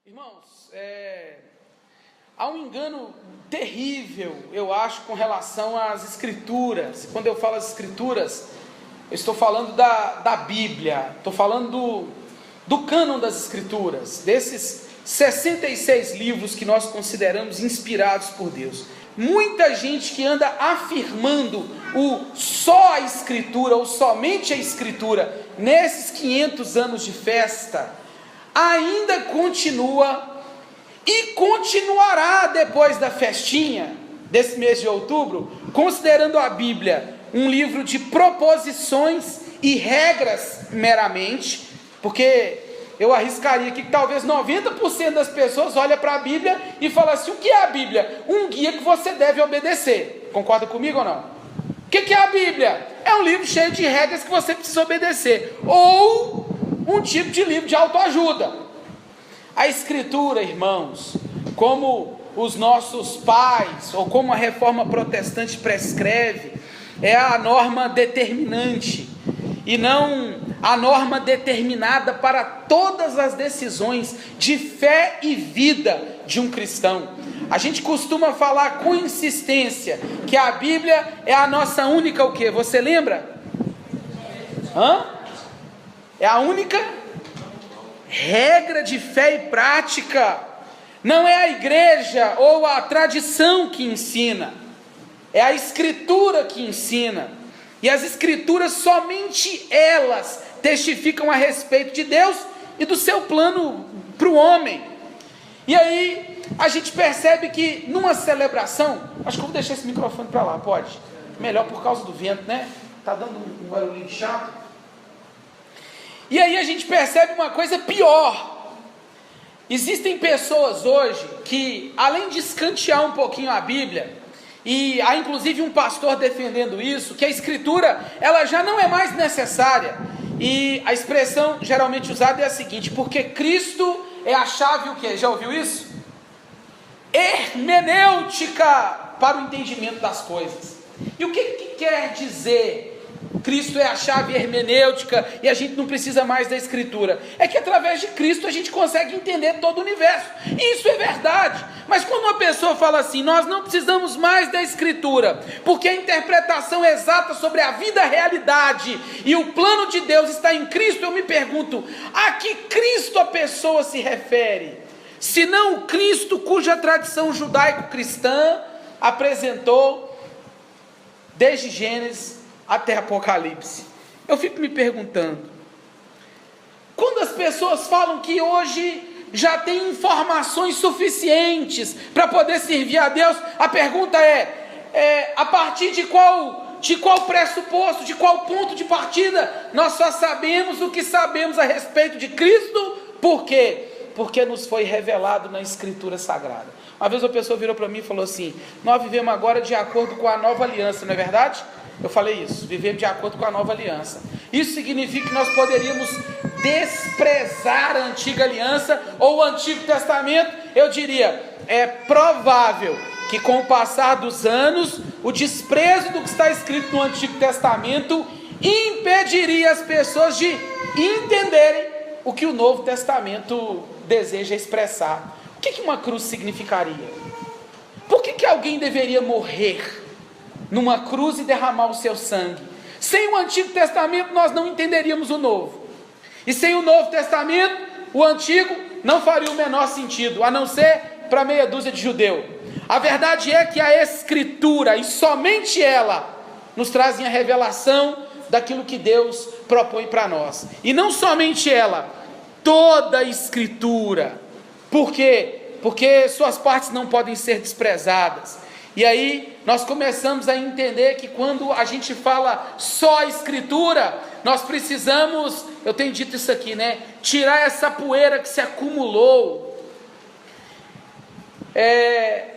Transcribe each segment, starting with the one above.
Irmãos, há um engano terrível, eu acho, com relação às Escrituras. Quando eu falo as Escrituras, eu estou falando da Bíblia, estou falando do cânon das Escrituras, desses 66 livros que nós consideramos inspirados por Deus. Muita gente que anda afirmando o só a Escritura, ou somente a Escritura, nesses 500 anos de festa, ainda continua e continuará depois da festinha desse mês de outubro, considerando a Bíblia um livro de proposições e regras meramente, porque eu arriscaria que talvez 90% das pessoas olhem para a Bíblia e falam assim: o que é a Bíblia? Um guia que você deve obedecer. Concorda comigo ou não? O que é a Bíblia? É um livro cheio de regras que você precisa obedecer, ou um tipo de livro de autoajuda. A Escritura, irmãos, como os nossos pais, ou como a reforma protestante prescreve, é a norma determinante, e não a norma determinada para todas as decisões de fé e vida de um cristão. A gente costuma falar com insistência que a Bíblia é a nossa única o quê? Você lembra? É a única regra de fé e prática. Não é a igreja ou a tradição que ensina, é a Escritura que ensina. E as Escrituras, somente elas testificam a respeito de Deus e do seu plano para o homem. E aí a gente percebe que numa celebração, acho que eu vou deixar esse microfone para lá, pode? Melhor por causa do vento, né? Está dando um barulhinho chato. E aí a gente percebe uma coisa pior. Existem pessoas hoje que, além de escantear um pouquinho a Bíblia, e há inclusive um pastor defendendo isso, que a Escritura ela já não é mais necessária, e a expressão geralmente usada é a seguinte: porque Cristo é a chave, o que? Já ouviu isso? Hermenêutica para o entendimento das coisas. E o que quer dizer Cristo é a chave hermenêutica e a gente não precisa mais da Escritura? É que através de Cristo a gente consegue entender todo o universo, e isso é verdade. Mas quando uma pessoa fala assim: nós não precisamos mais da Escritura, porque a interpretação exata sobre a vida, a realidade e o plano de Deus está em Cristo, eu me pergunto: a que Cristo a pessoa se refere? Se não o Cristo cuja tradição judaico-cristã apresentou desde Gênesis até Apocalipse. Eu fico me perguntando, quando as pessoas falam que hoje já tem informações suficientes para poder servir a Deus, a pergunta é a partir de qual pressuposto, de qual ponto de partida nós só sabemos o que sabemos a respeito de Cristo? Por quê? Porque nos foi revelado na Escritura Sagrada. Uma vez uma pessoa virou para mim e falou assim: nós vivemos agora de acordo com a nova aliança, não é verdade? Eu falei isso, viver de acordo com a nova aliança. Isso significa que nós poderíamos desprezar a antiga aliança ou o Antigo Testamento? Eu diria, é provável que com o passar dos anos, o desprezo do que está escrito no Antigo Testamento impediria as pessoas de entenderem o que o Novo Testamento deseja expressar. O que uma cruz significaria? Por que alguém deveria morrer numa cruz e derramar o seu sangue? Sem o Antigo Testamento nós não entenderíamos o Novo, e sem o Novo Testamento o Antigo não faria o menor sentido, a não ser para meia dúzia de judeu. A verdade é que a Escritura, e somente ela, nos trazem a revelação daquilo que Deus propõe para nós, e não somente ela, toda a Escritura. Por quê? Porque suas partes não podem ser desprezadas. E aí nós começamos a entender que quando a gente fala só a Escritura, nós precisamos, eu tenho dito isso aqui, né? Tirar essa poeira que se acumulou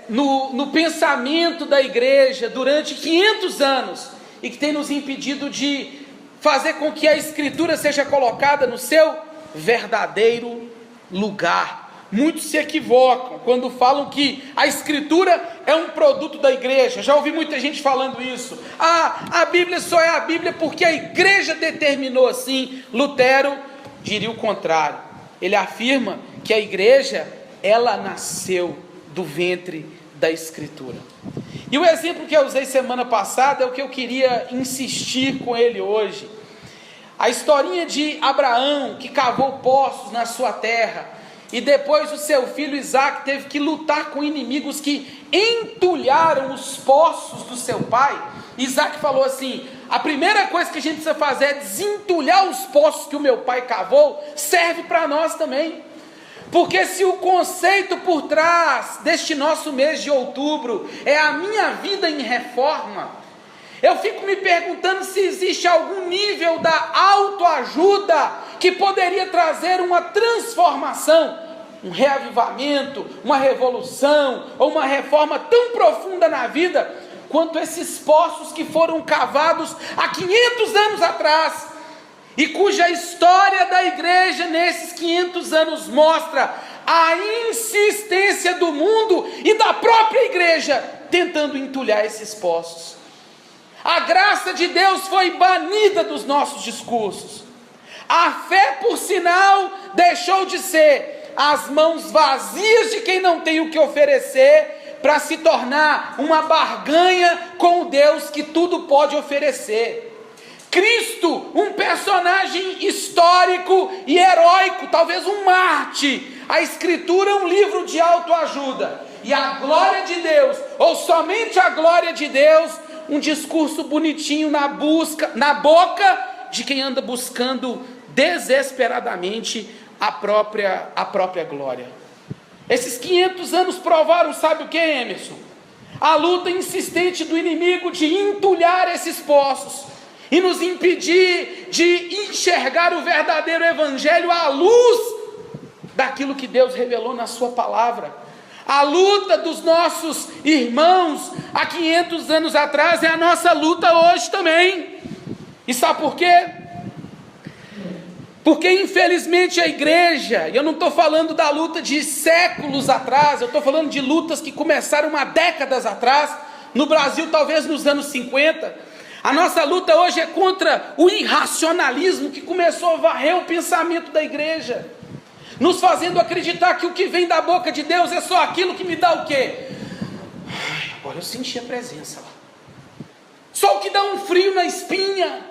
no pensamento da igreja durante 500 anos, e que tem nos impedido de fazer com que a Escritura seja colocada no seu verdadeiro lugar. Muitos se equivocam quando falam que a Escritura é um produto da igreja. Já ouvi muita gente falando isso. A Bíblia só é a Bíblia porque a igreja determinou assim. Lutero diria o contrário. Ele afirma que a igreja, ela nasceu do ventre da Escritura. E o exemplo que eu usei semana passada é o que eu queria insistir com ele hoje. A historinha de Abraão, que cavou poços na sua terra, e depois o seu filho Isaac teve que lutar com inimigos que entulharam os poços do seu pai. Isaac falou assim: a primeira coisa que a gente precisa fazer é desentulhar os poços que o meu pai cavou, serve para nós também. Porque se o conceito por trás deste nosso mês de outubro é a minha vida em reforma, eu fico me perguntando se existe algum nível da autoajuda que poderia trazer uma transformação, um reavivamento, uma revolução ou uma reforma tão profunda na vida quanto esses poços que foram cavados há 500 anos atrás e cuja história da igreja nesses 500 anos mostra a insistência do mundo e da própria igreja tentando entulhar esses poços. A graça de Deus foi banida dos nossos discursos. A fé, por sinal, deixou de ser as mãos vazias de quem não tem o que oferecer para se tornar uma barganha com o Deus que tudo pode oferecer. Cristo, um personagem histórico e heróico, talvez um Marte. A Escritura é um livro de autoajuda. E a glória de Deus, ou somente a glória de Deus, um discurso bonitinho na boca de quem anda buscando desesperadamente a própria glória. Esses 500 anos provaram, sabe o que, Emerson? A luta insistente do inimigo de entulhar esses poços e nos impedir de enxergar o verdadeiro evangelho à luz daquilo que Deus revelou na sua palavra. A luta dos nossos irmãos há 500 anos atrás é a nossa luta hoje também. E sabe por quê? Porque infelizmente a igreja, e eu não estou falando da luta de séculos atrás, eu estou falando de lutas que começaram há décadas atrás, no Brasil talvez nos anos 50, a nossa luta hoje é contra o irracionalismo que começou a varrer o pensamento da igreja, nos fazendo acreditar que o que vem da boca de Deus é só aquilo que me dá o quê? Agora eu senti a presença lá. Só o que dá um frio na espinha,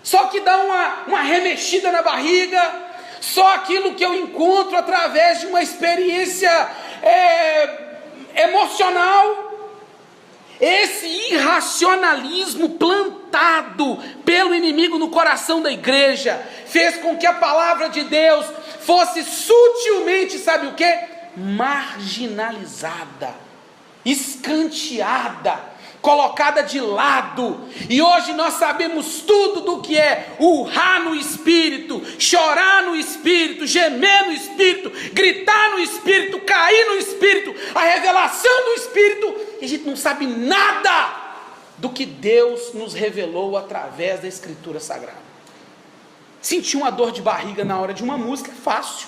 só que dá uma remexida na barriga, só aquilo que eu encontro através de uma experiência emocional. Esse irracionalismo plantado pelo inimigo no coração da igreja fez com que a palavra de Deus fosse sutilmente, sabe o que? Marginalizada, escanteada, colocada de lado. E hoje nós sabemos tudo do que é urrar no Espírito, chorar no Espírito, gemer no Espírito, gritar no Espírito, cair no Espírito, a revelação do Espírito. E a gente não sabe nada do que Deus nos revelou através da Escritura Sagrada. Sentir uma dor de barriga na hora de uma música é fácil.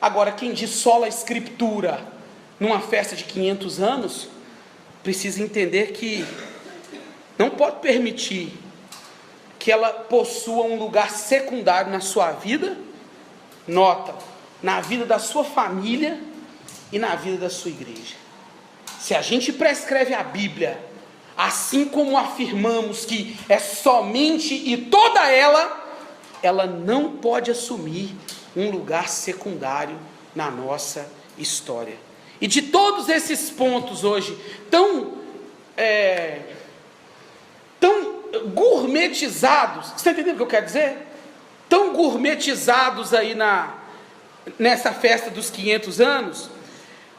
Agora, quem dissola a Escritura numa festa de 500 anos, precisa entender que não pode permitir que ela possua um lugar secundário na sua vida, nota, na vida da sua família e na vida da sua igreja. Se a gente prescreve a Bíblia, assim como afirmamos que é somente e toda ela não pode assumir um lugar secundário na nossa história. E de todos esses pontos hoje, tão gourmetizados, você está entendendo o que eu quero dizer? Tão gourmetizados aí nessa festa dos 500 anos,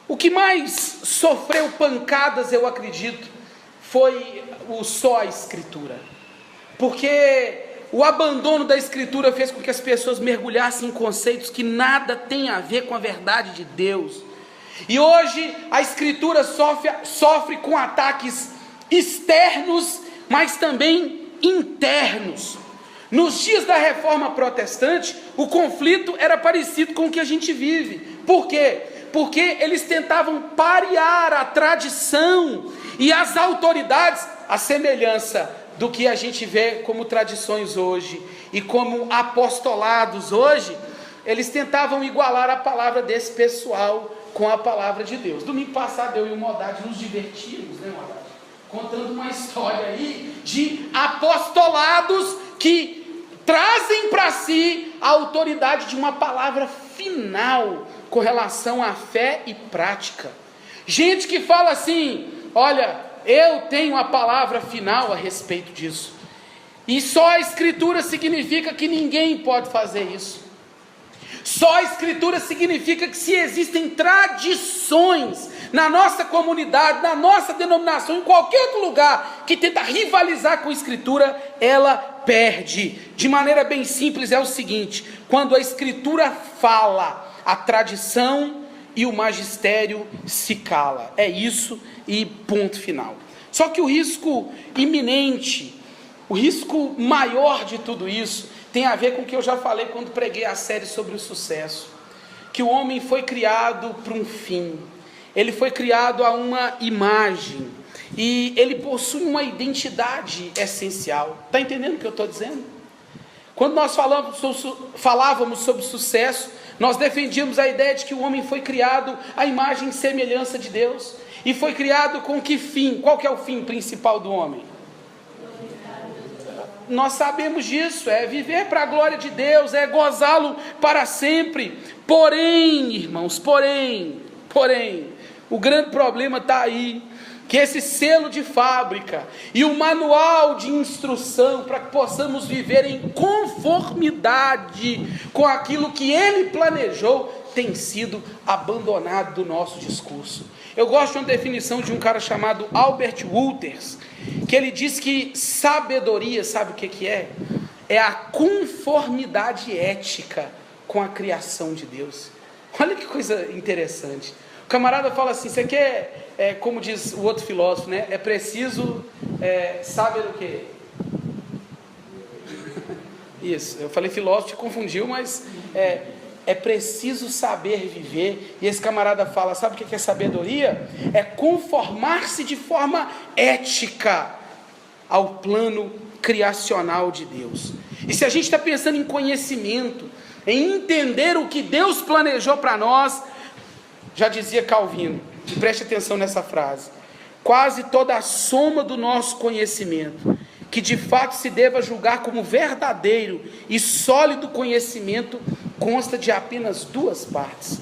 o que mais sofreu pancadas, eu acredito, foi só a Escritura. Porque o abandono da Escritura fez com que as pessoas mergulhassem em conceitos que nada tem a ver com a verdade de Deus. E hoje a Escritura sofre com ataques externos, mas também internos. Nos dias da Reforma Protestante, o conflito era parecido com o que a gente vive. Por quê? Porque eles tentavam parear a tradição e as autoridades, a semelhança do que a gente vê como tradições hoje e como apostolados hoje. eles tentavam igualar a palavra desse pessoal com a palavra de Deus. Domingo passado eu e o Modade nos divertimos, né, Modade? Contando uma história aí de apostolados que trazem para si a autoridade de uma palavra final com relação à fé e prática. Gente que fala assim: olha, eu tenho a palavra final a respeito disso, e só a Escritura significa que ninguém pode fazer isso. Só a Escritura significa que se existem tradições na nossa comunidade, na nossa denominação, em qualquer outro lugar que tenta rivalizar com a Escritura, ela perde. De maneira bem simples é o seguinte: quando a Escritura fala, a tradição e o magistério se cala. É isso e ponto final. Só que o risco iminente, o risco maior de tudo isso tem a ver com o que eu já falei quando preguei a série sobre o sucesso. Que o homem foi criado para um fim. Ele foi criado a uma imagem. E ele possui uma identidade essencial. Está entendendo o que eu estou dizendo? Quando nós falávamos sobre sucesso, nós defendíamos a ideia de que o homem foi criado à imagem e semelhança de Deus. E foi criado com que fim? Qual que é o fim principal do homem? Nós sabemos disso, é viver para a glória de Deus, é gozá-lo para sempre. Porém, irmãos, porém, o grande problema está aí, que esse selo de fábrica e o manual de instrução para que possamos viver em conformidade com aquilo que Ele planejou, tem sido abandonado do nosso discurso. Eu gosto de uma definição de um cara chamado Albert Wolters, que ele diz que sabedoria, sabe o que é? É a conformidade ética com a criação de Deus. Olha que coisa interessante. O camarada fala assim: você quer, como diz o outro filósofo, né? É preciso saber o quê? Isso, eu falei filósofo, te confundiu, mas é preciso saber viver. E esse camarada fala: sabe o que é sabedoria? É conformar-se de forma ética ao plano criacional de Deus. E se a gente está pensando em conhecimento, em entender o que Deus planejou para nós, já dizia Calvino, e preste atenção nessa frase: quase toda a soma do nosso conhecimento, que de fato se deva julgar como verdadeiro e sólido conhecimento, consta de apenas duas partes: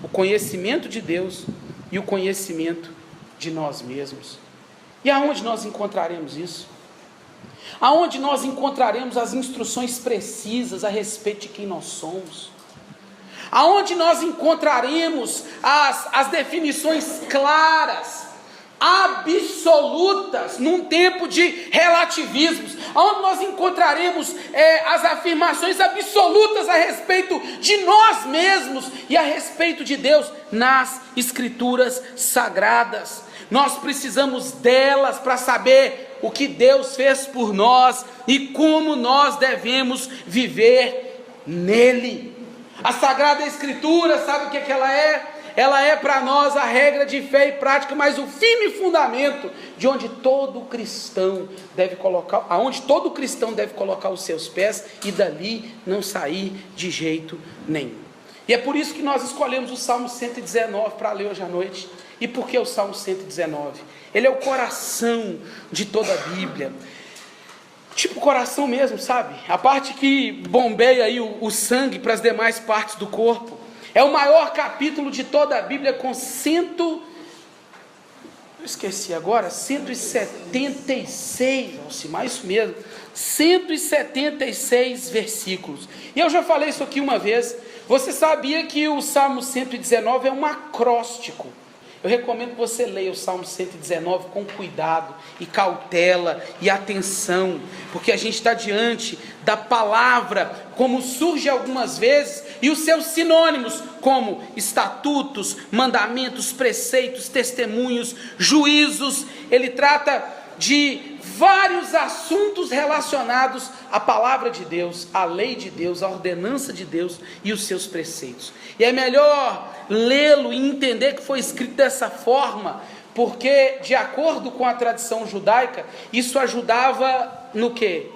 o conhecimento de Deus e o conhecimento de nós mesmos. E aonde nós encontraremos isso? Aonde nós encontraremos as instruções precisas a respeito de quem nós somos? Aonde nós encontraremos as definições claras, absolutas, num tempo de relativismos? Aonde nós encontraremos as afirmações absolutas a respeito de nós mesmos e a respeito de Deus? Nas Escrituras Sagradas. Nós precisamos delas para saber o que Deus fez por nós e como nós devemos viver nele. A Sagrada Escritura, sabe o que ela é? Ela é para nós a regra de fé e prática, mas o firme fundamento de onde todo cristão deve colocar, aonde todo cristão deve colocar os seus pés e dali não sair de jeito nenhum. E é por isso que nós escolhemos o Salmo 119 para ler hoje à noite. E por que o Salmo 119? Ele é o coração de toda a Bíblia. Tipo coração mesmo, sabe? A parte que bombeia aí o sangue para as demais partes do corpo. É o maior capítulo de toda a Bíblia, com 176, Alcimar, isso mesmo, 176 versículos. E eu já falei isso aqui uma vez. Você sabia que o Salmo 119 é um acróstico? Eu recomendo que você leia o Salmo 119 com cuidado e cautela e atenção, porque a gente está diante da palavra, como surge algumas vezes, e os seus sinônimos, como estatutos, mandamentos, preceitos, testemunhos, juízos. Ele trata de vários assuntos relacionados à palavra de Deus, à lei de Deus, à ordenança de Deus e os seus preceitos. E é melhor lê-lo e entender que foi escrito dessa forma, porque de acordo com a tradição judaica, isso ajudava no quê?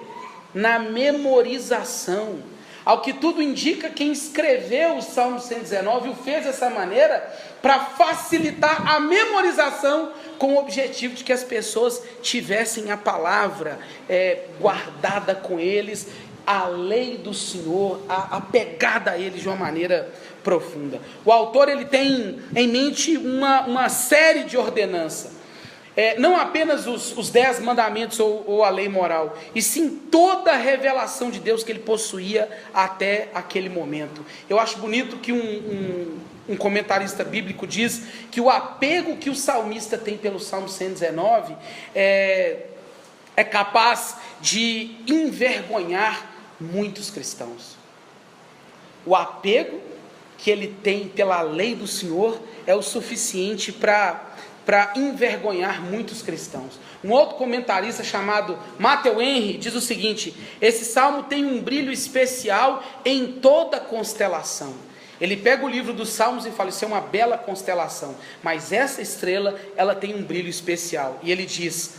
Na memorização. Ao que tudo indica, quem escreveu o Salmo 119 o fez dessa maneira para facilitar a memorização, com o objetivo de que as pessoas tivessem a palavra guardada com eles, a lei do Senhor, apegada a eles de uma maneira profunda. O autor ele tem em mente uma série de ordenanças. Não apenas os 10 mandamentos ou a lei moral, e sim toda a revelação de Deus que ele possuía até aquele momento. Eu acho bonito que um comentarista bíblico diz que o apego que o salmista tem pelo Salmo 119 é capaz de envergonhar muitos cristãos. O apego que ele tem pela lei do Senhor é o suficiente para envergonhar muitos cristãos. Um outro comentarista chamado Matthew Henry diz o seguinte: esse salmo tem um brilho especial em toda constelação. Ele pega o livro dos Salmos e fala: isso é uma bela constelação, mas essa estrela, ela tem um brilho especial. E ele diz,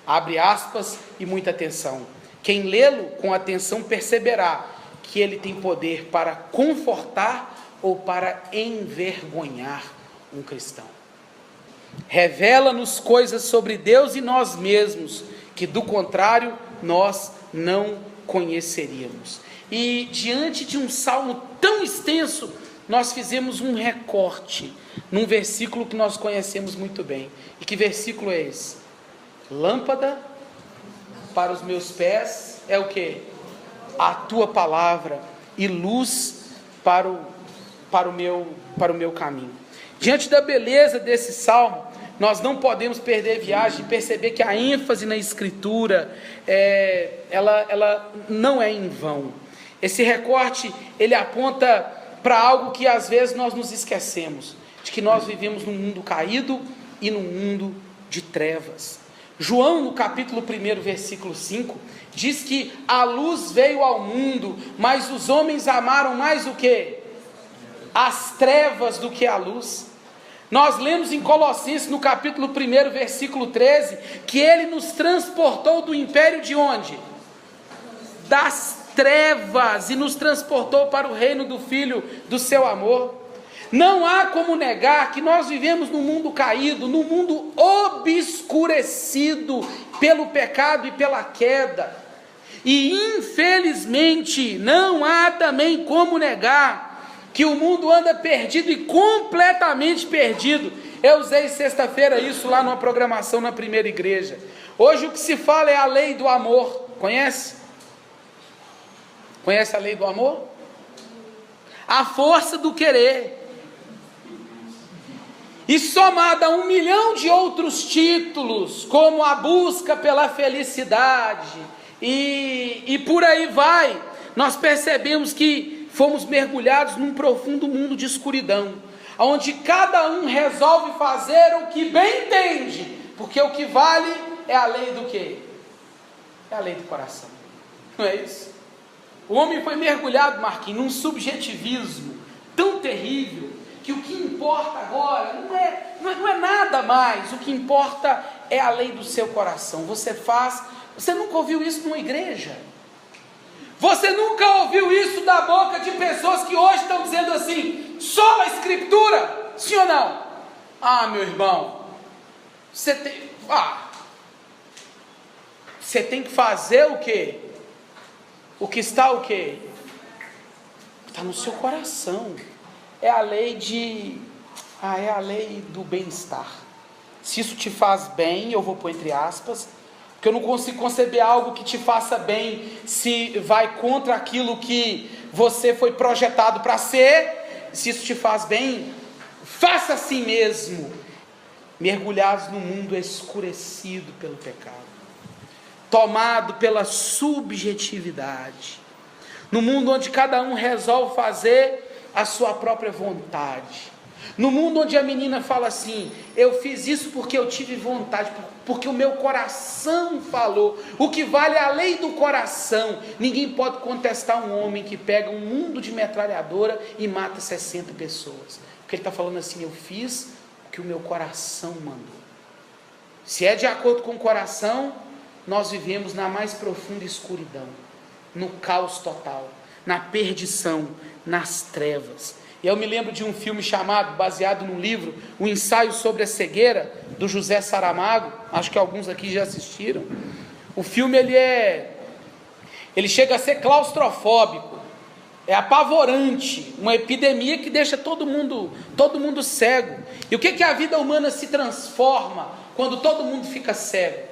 abre aspas e muita atenção: quem lê-lo com atenção perceberá que ele tem poder para confortar ou para envergonhar um cristão. Revela-nos coisas sobre Deus e nós mesmos, que do contrário nós não conheceríamos. E diante de um salmo tão extenso, nós fizemos um recorte num versículo que nós conhecemos muito bem. E que versículo é esse? Lâmpada para os meus pés é o quê? A tua palavra, e luz para o meu caminho. Diante da beleza desse salmo, nós não podemos perder viagem de perceber que a ênfase na escritura, ela não é em vão. Esse recorte, ele aponta para algo que às vezes nós nos esquecemos, de que nós vivemos num mundo caído e num mundo de trevas. João, no capítulo 1, versículo 5, diz que a luz veio ao mundo, mas os homens amaram mais o quê? As trevas do que a luz. Nós lemos em Colossenses, no capítulo 1, versículo 13, que ele nos transportou do império de onde? Das trevas, e nos transportou para o reino do Filho do seu amor. Não há como negar que nós vivemos num mundo caído, num mundo obscurecido pelo pecado e pela queda. E infelizmente não há também como negar que o mundo anda perdido e completamente perdido. Eu usei sexta-feira isso lá numa programação na primeira igreja. Hoje o que se fala é a lei do amor. Conhece? Conhece a lei do amor? A força do querer. E somada a 1 milhão de outros títulos, como a busca pela felicidade, e por aí vai, nós percebemos que fomos mergulhados num profundo mundo de escuridão, onde cada um resolve fazer o que bem entende, porque o que vale é a lei do quê? É a lei do coração, não é isso? O homem foi mergulhado, Marquinhos, num subjetivismo tão terrível, que o que importa agora não é nada mais, o que importa é a lei do seu coração. Você nunca ouviu isso numa igreja? Você nunca ouviu isso da boca de pessoas que hoje estão dizendo assim, só a escritura, sim ou não? Ah, meu irmão, você tem que fazer o quê? O que está o quê? Está no seu coração. É a lei do bem-estar. Se isso te faz bem, eu vou pôr entre aspas, porque eu não consigo conceber algo que te faça bem se vai contra aquilo que você foi projetado para ser. Se isso te faz bem, faça assim mesmo. Mergulhados no mundo escurecido pelo pecado, tomado pela subjetividade, no mundo onde cada um resolve fazer a sua própria vontade, no mundo onde a menina fala assim, eu fiz isso porque eu tive vontade, porque o meu coração falou. O que vale é a lei do coração. Ninguém pode contestar um homem que pega um mundo de metralhadora e mata 60 pessoas, porque ele está falando assim, eu fiz o que o meu coração mandou. Se é de acordo com o coração, nós vivemos na mais profunda escuridão, no caos total, na perdição, nas trevas. E eu me lembro de um filme chamado, baseado num livro, O Ensaio sobre a Cegueira, do José Saramago. Acho que alguns aqui já assistiram. O filme ele chega a ser claustrofóbico, é apavorante, uma epidemia que deixa todo mundo cego. E o que a vida humana se transforma quando todo mundo fica cego?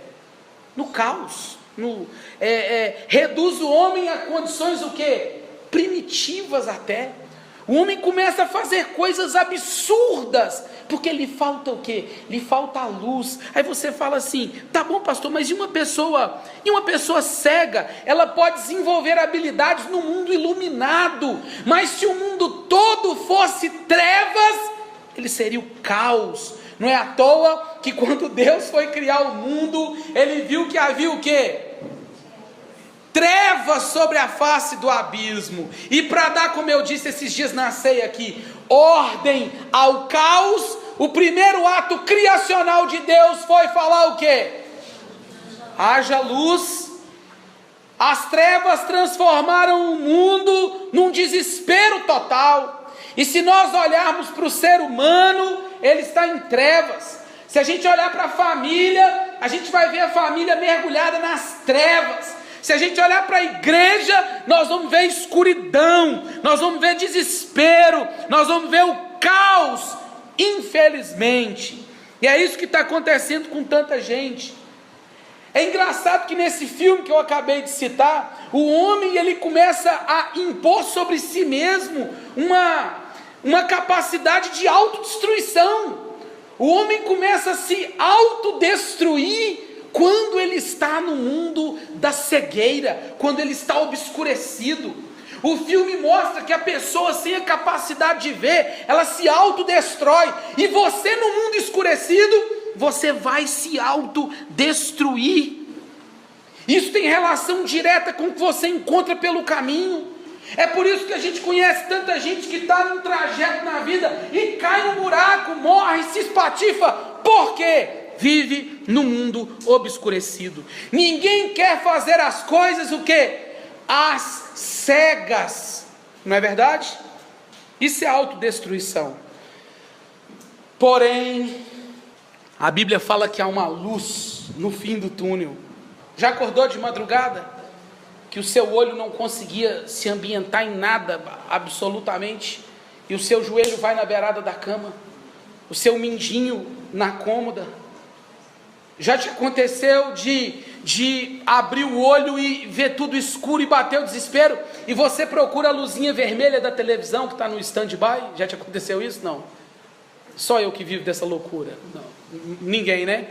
No caos. Reduz o homem a condições o quê? Primitivas até. O homem começa a fazer coisas absurdas, porque lhe falta o quê? Lhe falta a luz. Aí você fala assim, tá bom pastor, mas e uma pessoa cega? Ela pode desenvolver habilidades no mundo iluminado, mas se o mundo todo fosse trevas, ele seria o caos. Não é à toa que quando Deus foi criar o mundo, ele viu que havia o quê? Trevas sobre a face do abismo, e para dar, como eu disse esses dias na ceia aqui, ordem ao caos, o primeiro ato criacional de Deus foi falar o quê? Haja luz. As trevas transformaram o mundo num desespero total, e se nós olharmos para o ser humano, ele está em trevas. Se a gente olhar para a família, a gente vai ver a família mergulhada nas trevas. Se a gente olhar para a igreja, nós vamos ver escuridão, nós vamos ver desespero, nós vamos ver o caos, infelizmente. E é isso que está acontecendo com tanta gente. É engraçado que nesse filme que eu acabei de citar, o homem ele começa a impor sobre si mesmo uma capacidade de autodestruição. O homem começa a se autodestruir quando ele está no mundo da cegueira, quando ele está obscurecido. O filme mostra que a pessoa sem a capacidade de ver, ela se autodestrói, e você no mundo escurecido, você vai se autodestruir. Isso tem relação direta com o que você encontra pelo caminho. É por isso que a gente conhece tanta gente que está num trajeto na vida e cai no buraco, morre, se espatifa. Por quê? Vive no mundo obscurecido. Ninguém quer fazer as coisas o quê? Às cegas. Não é verdade? Isso é autodestruição. Porém, a Bíblia fala que há uma luz no fim do túnel. Já acordou de madrugada? Que o seu olho não conseguia se ambientar em nada, absolutamente, e o seu joelho vai na beirada da cama, o seu mindinho na cômoda. Já te aconteceu de abrir o olho e ver tudo escuro e bater o desespero, e você procura a luzinha vermelha da televisão que está no stand-by? Já te aconteceu isso? Não. Só eu que vivo dessa loucura? Não. Ninguém, né?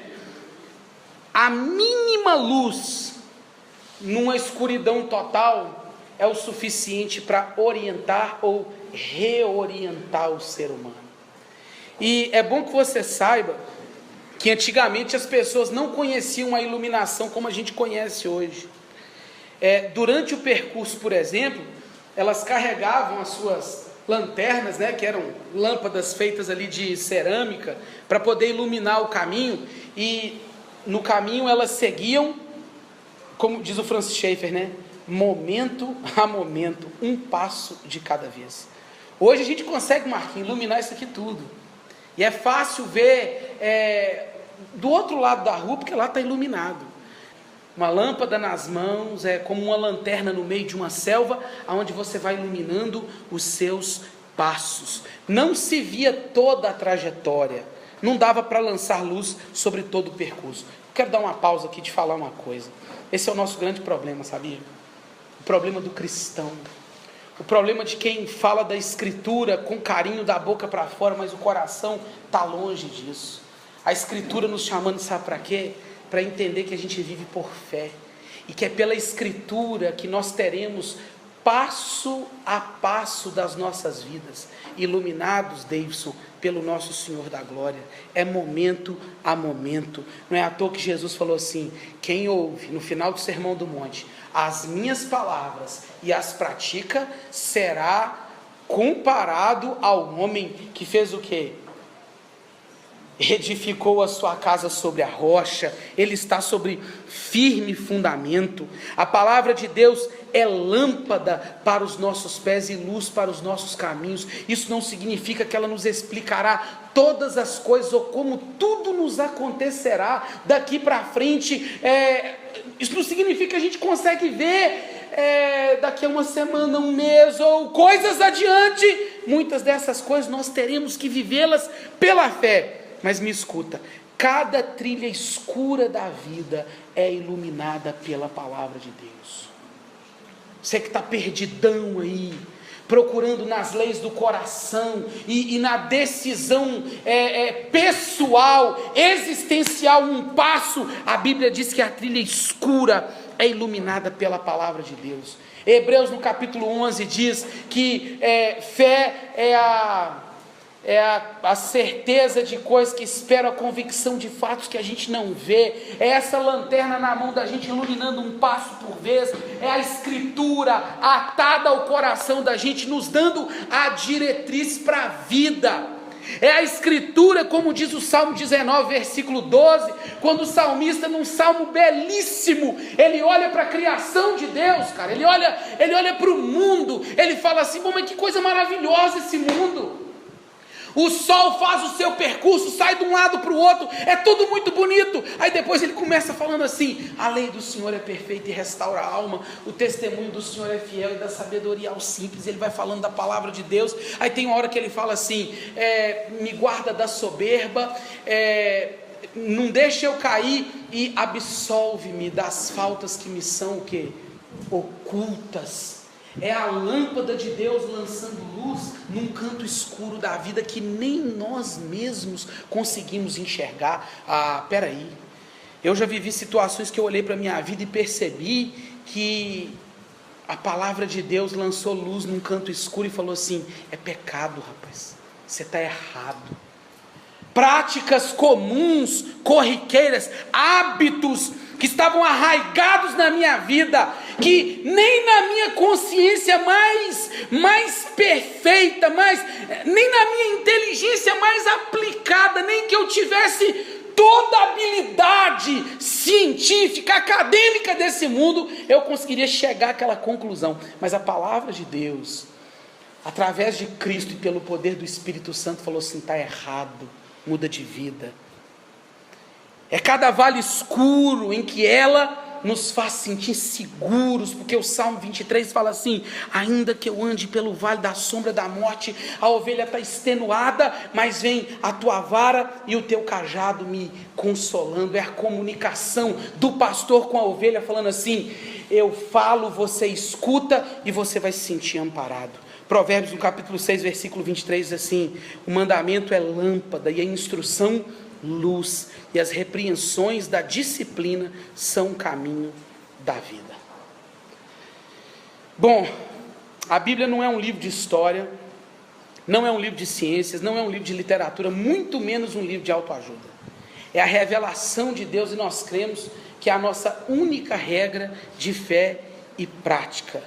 A mínima luz numa escuridão total é o suficiente para orientar ou reorientar o ser humano. E é bom que você saiba que antigamente as pessoas não conheciam a iluminação como a gente conhece hoje. Durante o percurso, por exemplo, elas carregavam as suas lanternas, né, que eram lâmpadas feitas ali de cerâmica, para poder iluminar o caminho, e no caminho elas seguiam, como diz o Francis Schaeffer, né, momento a momento, um passo de cada vez. Hoje a gente consegue, Marquinhos, iluminar isso aqui tudo. E é fácil ver do outro lado da rua, porque lá está iluminado. Uma lâmpada nas mãos é como uma lanterna no meio de uma selva, onde você vai iluminando os seus passos. Não se via toda a trajetória, não dava para lançar luz sobre todo o percurso. Quero dar uma pausa aqui de falar uma coisa. Esse é o nosso grande problema, sabia? O problema do cristão. O problema de quem fala da Escritura com carinho da boca para fora, mas o coração está longe disso. A Escritura nos chamando, sabe para quê? Para entender que a gente vive por fé. E que é pela Escritura que nós teremos passo a passo das nossas vidas, iluminados, Davidson, pelo nosso Senhor da Glória. É momento a momento. Não é à toa que Jesus falou assim: quem ouve, no final do Sermão do Monte, as minhas palavras e as pratica, será comparado ao homem que fez o quê? Edificou a sua casa sobre a rocha. Ele está sobre firme fundamento. A palavra de Deus é lâmpada para os nossos pés e luz para os nossos caminhos. Isso não significa que ela nos explicará todas as coisas ou como tudo nos acontecerá daqui para frente. Isso não significa que a gente consegue ver daqui a uma semana, um mês ou coisas adiante. Muitas dessas coisas nós teremos que vivê-las pela fé. Mas me escuta, cada trilha escura da vida é iluminada pela palavra de Deus. Você que está perdidão aí, procurando nas leis do coração e na decisão pessoal, existencial, um passo, a Bíblia diz que a trilha escura é iluminada pela palavra de Deus. Hebreus no capítulo 11 diz que fé é a certeza de coisas que esperam, a convicção de fatos que a gente não vê, é essa lanterna na mão da gente iluminando um passo por vez, é a escritura atada ao coração da gente, nos dando a diretriz para a vida. É a escritura, como diz o Salmo 19, versículo 12, quando o salmista, num salmo belíssimo, ele olha para a criação de Deus, cara, ele olha para o mundo, ele fala assim: bom, mas que coisa maravilhosa esse mundo. O sol faz o seu percurso, sai de um lado para o outro, é tudo muito bonito. Aí depois ele começa falando assim: a lei do Senhor é perfeita e restaura a alma, o testemunho do Senhor é fiel e dá sabedoria aos simples. Ele vai falando da palavra de Deus. Aí tem uma hora que ele fala assim: me guarda da soberba, não deixa eu cair e absolve-me das faltas que me são o quê? Ocultas. É a lâmpada de Deus lançando luz num canto escuro da vida que nem nós mesmos conseguimos enxergar. Peraí, eu já vivi situações que eu olhei para a minha vida e percebi que a palavra de Deus lançou luz num canto escuro e falou assim: é pecado, rapaz, você está errado. Práticas comuns, corriqueiras, hábitos que estavam arraigados na minha vida, que nem na minha consciência mais perfeita, nem na minha inteligência mais aplicada, nem que eu tivesse toda a habilidade científica, acadêmica desse mundo, eu conseguiria chegar àquela conclusão. Mas a palavra de Deus, através de Cristo e pelo poder do Espírito Santo, falou assim: está errado, muda de vida. É cada vale escuro em que ela nos faz sentir seguros, porque o Salmo 23 fala assim: ainda que eu ande pelo vale da sombra da morte, a ovelha está extenuada, mas vem a tua vara e o teu cajado me consolando. É a comunicação do pastor com a ovelha falando assim: eu falo, você escuta e você vai se sentir amparado. Provérbios no capítulo 6, versículo 23 diz assim: o mandamento é lâmpada e a instrução luz, e as repreensões da disciplina são o caminho da vida. Bom, a Bíblia não é um livro de história, não é um livro de ciências, não é um livro de literatura, muito menos um livro de autoajuda. É a revelação de Deus e nós cremos que é a nossa única regra de fé e prática.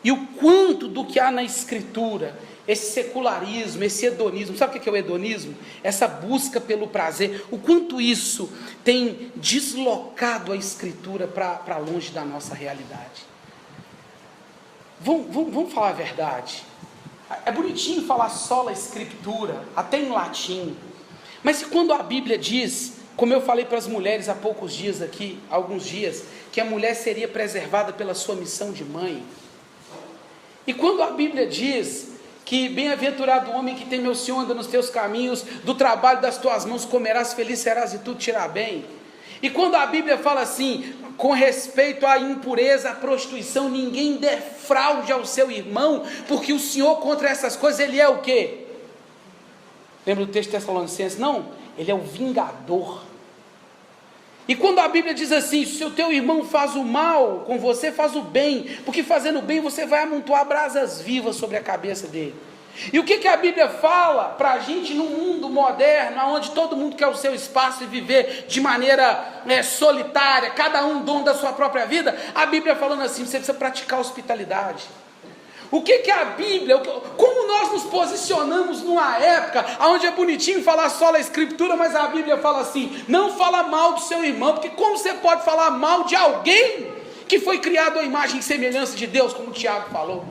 E o quanto do que há na Escritura, esse secularismo, esse hedonismo, sabe o que é o hedonismo? Essa busca pelo prazer, o quanto isso tem deslocado a Escritura para longe da nossa realidade. Vamos falar a verdade. É bonitinho falar sola Escritura, até em latim, mas quando a Bíblia diz, como eu falei para as mulheres há poucos dias aqui, alguns dias, que a mulher seria preservada pela sua missão de mãe, e quando a Bíblia diz que bem-aventurado o homem que tem meu Senhor, anda nos teus caminhos, do trabalho das tuas mãos comerás, feliz serás e tudo te irá bem. E quando a Bíblia fala assim, com respeito à impureza, à prostituição, ninguém defraude ao seu irmão, porque o Senhor contra essas coisas, Ele é o quê? Lembra do texto de Tessalonicenses? Não, Ele é o vingador. E quando a Bíblia diz assim, se o teu irmão faz o mal com você, faz o bem, porque fazendo o bem você vai amontoar brasas vivas sobre a cabeça dele. E o que a Bíblia fala para a gente num mundo moderno, onde todo mundo quer o seu espaço e viver de maneira solitária, cada um dono da sua própria vida? A Bíblia falando assim, você precisa praticar hospitalidade. O que a Bíblia, como nós nos posicionamos numa época onde é bonitinho falar só a Escritura, mas a Bíblia fala assim, não fala mal do seu irmão, porque como você pode falar mal de alguém que foi criado à imagem e semelhança de Deus, como o Tiago falou.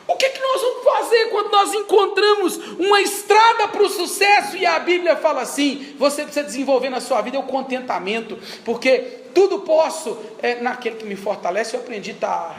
O que nós vamos fazer quando nós encontramos uma estrada para o sucesso e a Bíblia fala assim? Você precisa desenvolver na sua vida o contentamento, porque tudo posso naquele que me fortalece. Eu aprendi a estar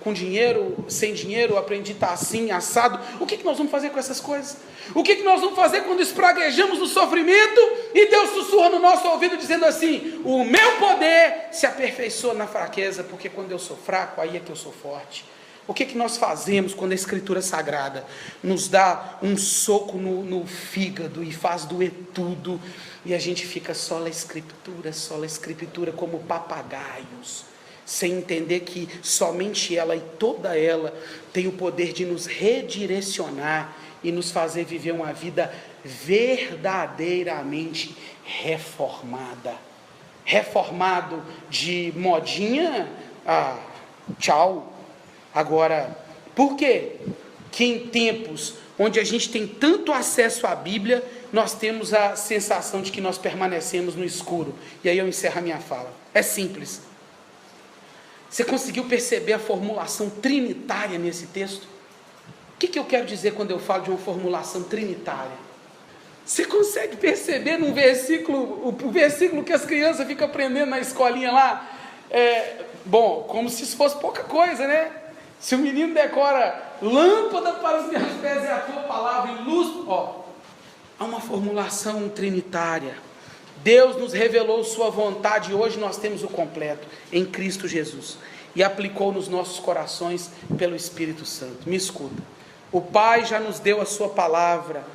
com dinheiro, sem dinheiro, eu aprendi a estar assim, assado. O que nós vamos fazer com essas coisas? O que nós vamos fazer quando espraguejamos no sofrimento e Deus sussurra no nosso ouvido dizendo assim: o meu poder se aperfeiçoa na fraqueza, porque quando eu sou fraco, aí é que eu sou forte. O que nós fazemos quando a Escritura Sagrada nos dá um soco no fígado e faz doer tudo, e a gente fica só na Escritura, como papagaios, sem entender que somente ela e toda ela tem o poder de nos redirecionar e nos fazer viver uma vida verdadeiramente reformada. Reformado de modinha, tchau. Agora, por quê? Que em tempos onde a gente tem tanto acesso à Bíblia, nós temos a sensação de que nós permanecemos no escuro? E aí eu encerro a minha fala. É simples. Você conseguiu perceber a formulação trinitária nesse texto? O que eu quero dizer quando eu falo de uma formulação trinitária? Você consegue perceber num versículo, o versículo que as crianças ficam aprendendo na escolinha lá? Bom, como se isso fosse pouca coisa, né? Se o menino decora: lâmpada para os meus pés é a tua palavra e luz, há uma formulação trinitária. Deus nos revelou sua vontade e hoje nós temos o completo em Cristo Jesus e aplicou nos nossos corações pelo Espírito Santo. Me escuta, o Pai já nos deu a sua palavra,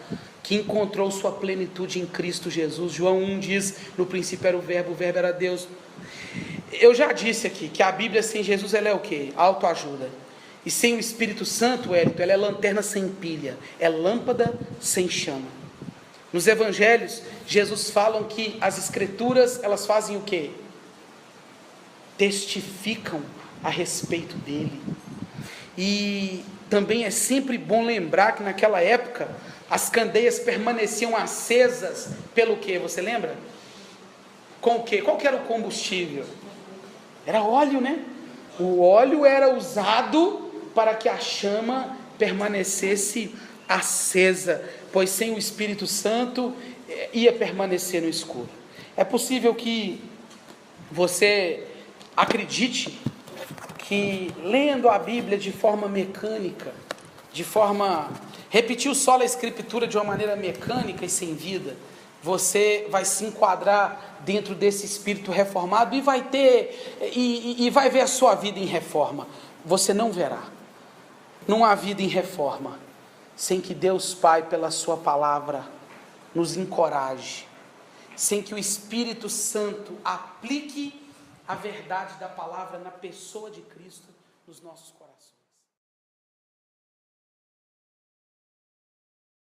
que encontrou sua plenitude em Cristo Jesus. João 1 diz: no princípio era o verbo era Deus. Eu já disse aqui que a Bíblia sem Jesus, ela é o quê? Autoajuda. E sem o Espírito Santo, Hélito, ela é lanterna sem pilha, é lâmpada sem chama. Nos Evangelhos, Jesus fala que as Escrituras, elas fazem o quê? Testificam a respeito dele. E também é sempre bom lembrar que naquela época, as candeias permaneciam acesas pelo quê? Você lembra? Com o quê? Qual que era o combustível? Era óleo, né? O óleo era usado para que a chama permanecesse acesa, pois sem o Espírito Santo ia permanecer no escuro. É possível que você acredite que lendo a Bíblia de forma mecânica, repetiu só a Escritura de uma maneira mecânica e sem vida, você vai se enquadrar dentro desse espírito reformado e vai ver a sua vida em reforma. Você não verá. Não há vida em reforma sem que Deus Pai, pela sua palavra, nos encoraje, sem que o Espírito Santo aplique a verdade da palavra na pessoa de Cristo nos nossos corações.